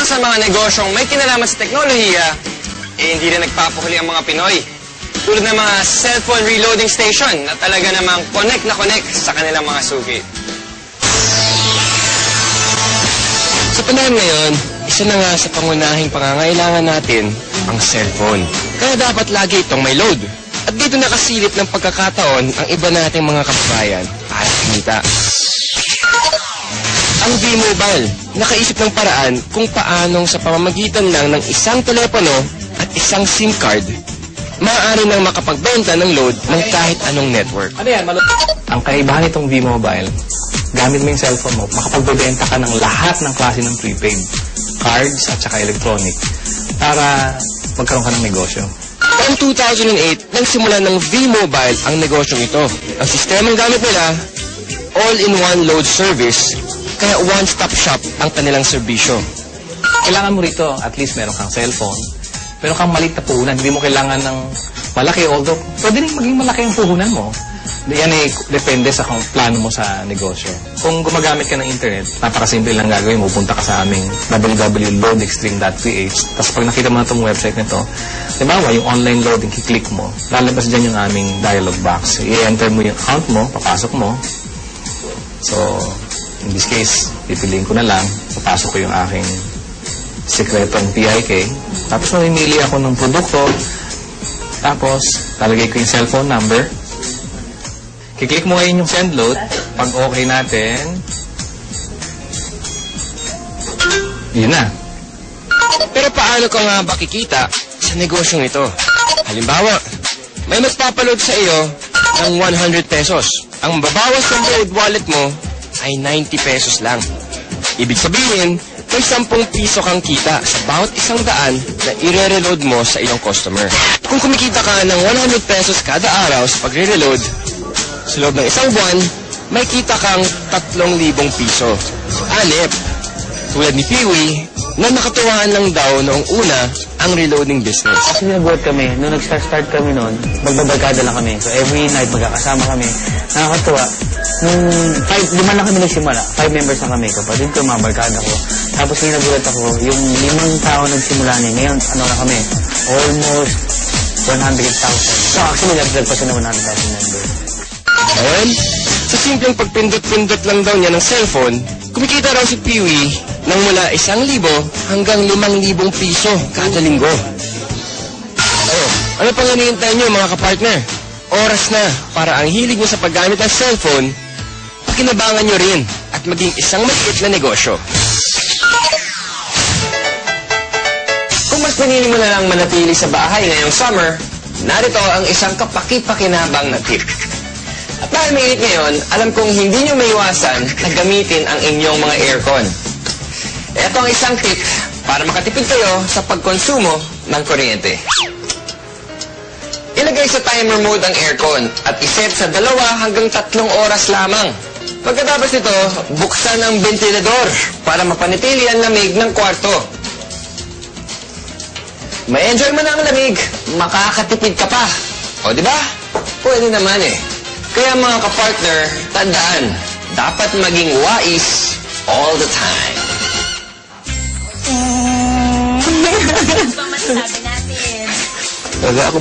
sa mga negosyong may kinalaman sa teknolohiya, hindi rin nagpapahuli ang mga Pinoy. Tulad ng mga cellphone reloading station na talaga namang connect na connect sa kanilang mga suki. Sa panahon ngayon, isa na nga sa pangunahing pangangailangan natin ang cellphone. Kaya dapat lagi itong may load. At dito nakasilip ng pagkakataon ang iba nating mga kababayan para kumita. Ang V-Mobile, nakaisip ng paraan kung paanong sa pamamagitan lang ng isang telepono at isang SIM card, maaari nang makapagbenta ng load ng kahit anong network. Ano yan? Ang kaibahan nitong V-Mobile, gamit mo yung cellphone mo, makapagbebenta ka ng lahat ng klase ng prepaid, cards at saka electronic, para magkaroon ka ng negosyo. Taong 2008, nagsimula ng V-Mobile ang negosyong ito. Ang sistemang gamit nila, all-in-one load service, kaya one-stop shop ang kanilang serbisyo. Kailangan mo rito, at least meron kang cellphone, meron kang maliit na puhunan. Hindi mo kailangan ng malaki, although pwede rin maging malaki ang puhunan mo. Yan ay depende sa kung plano mo sa negosyo. Kung gumagamit ka ng internet, napakasimple lang gagawin mo. Pupunta ka sa aming www.loadextreme.ph. Tapos pag nakita mo na itong website nito, diba, yung online loading, kiklik mo, lalabas dyan yung aming dialog box. I-enter mo yung account mo, papasok mo. So, in this case, pipiliin ko na lang, papasok ko yung aking sekretong PIK. Tapos mamimili ako ng produkto. Tapos, lalagay ko yung cellphone number. Kiklik mo ngayon yung send load. Pag okay natin, yun na. Pero paano ka nga ba kikita sa negosyong ito? Halimbawa, may magpapaload sa iyo ng 100 pesos. Ang babawas ng load wallet mo ay 90 pesos lang. Ibig sabihin, may 10 piso kang kita sa bawat 100 na i-reload mo sa iyong customer. Kung kumikita ka ng 100 pesos kada araw sa pagre-reload, sa loob ng isang buwan, may kita kang 3,000 piso. Anip, tulad ni Peewee, na nakatuwaan lang daw noong una ang reloading business. Kasi nabuhat kami, nung nag-start kami noon, magbabarkada lang kami. So every night magkakasama kami. Nakakatuwa. Nung 5 lang kami nagsimula. 5 members na kami. Kapatid ko, mga barkada ko. Tapos may nagulat ako, yung 5 tao nagsimula niya. Ngayon, ano na kami? Almost 100,000. So actually, nagdagpas na 100,000 members. Ngayon, sa simpleng pagpindot-pindot lang daw niya ng cellphone, kumikita raw si Peewee ng mula 1,000 hanggang 5,000 piso kada linggo. Ano pang hinihintay niyo mga kapartner? Oras na para ang hilig niyo sa paggamit ng cellphone, pakinabangan niyo rin at maging isang maliit na negosyo. Kung mas pinili mo na lang manatili sa bahay ngayong summer, narito ang isang kapaki-pakinabang na tip. At dahil mainit ngayon, alam kong hindi nyo maiwasan na gamitin ang inyong mga aircon. Ito ang isang tip para makatipid kayo sa pagkonsumo ng kuryente. Ilagay sa timer mode ang aircon at iset sa 2 hanggang 3 oras lamang. Pagkatapos nito, buksan ang ventilador para mapanatili ang lamig ng kwarto. Ma-enjoy mo na ang lamig, makakatipid ka pa. O diba? Pwede naman eh. Kaya mga kapartner, tandaan, dapat maging wais all the time. Ano bang masasabi natin? Wala ako